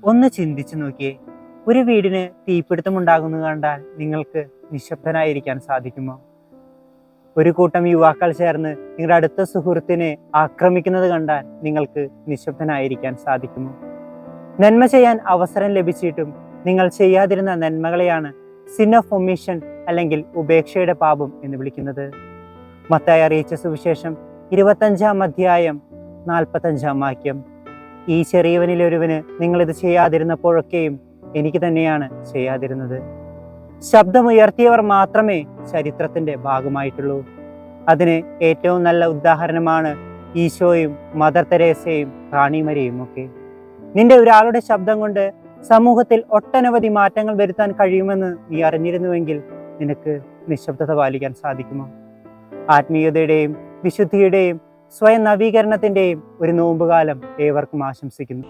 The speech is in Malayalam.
ഒന്ന് ചിന്തിച്ചു നോക്കിയേ, ഒരു വീടിന് തീപിടുത്തമുണ്ടാകുന്നത് കണ്ടാൽ നിങ്ങൾക്ക് നിശബ്ദനായിരിക്കാൻ സാധിക്കുമോ? ഒരു കൂട്ടം യുവാക്കൾ ചേർന്ന് നിങ്ങളുടെ അടുത്ത സുഹൃത്തിനെ ആക്രമിക്കുന്നത് കണ്ടാൽ നിങ്ങൾക്ക് നിശബ്ദനായിരിക്കാൻ സാധിക്കുമോ? നന്മ ചെയ്യാൻ അവസരം ലഭിച്ചിട്ടും നിങ്ങൾ ചെയ്യാതിരുന്ന നന്മകളെയാണ് സിൻ ഓഫ് ഒമിഷൻ അല്ലെങ്കിൽ ഉപേക്ഷയുടെ പാപം എന്ന് വിളിക്കുന്നത്. മത്തായി അറിയിച്ച സുവിശേഷം 25-ാം അധ്യായം 45-ാം വാക്യം. ഈ ചെറിയവനിലൊരുവന് നിങ്ങളിത് ചെയ്യാതിരുന്നപ്പോഴൊക്കെയും എനിക്ക് തന്നെയാണ് ചെയ്യാതിരുന്നത്. ശബ്ദമുയർത്തിയവർ മാത്രമേ ചരിത്രത്തിന്റെ ഭാഗമായിട്ടുള്ളൂ. അതിന് ഏറ്റവും നല്ല ഉദാഹരണമാണ് ഈശോയും മദർ തെരേസയും റാണി മരിയയും ഒക്കെ. നിന്റെ ഒരാളുടെ ശബ്ദം കൊണ്ട് സമൂഹത്തിൽ ഒട്ടനവധി മാറ്റങ്ങൾ വരുത്താൻ കഴിയുമെന്ന് നീ അറിഞ്ഞിരുന്നുവെങ്കിൽ നിനക്ക് നിശബ്ദത പാലിക്കാൻ സാധിക്കുമോ? ആത്മീയതയുടെയും വിശുദ്ധിയുടെയും സ്വയം നവീകരണത്തിന്റെയും ഒരു നോമ്പുകാലം ഏവർക്കും ആശംസിക്കുന്നു.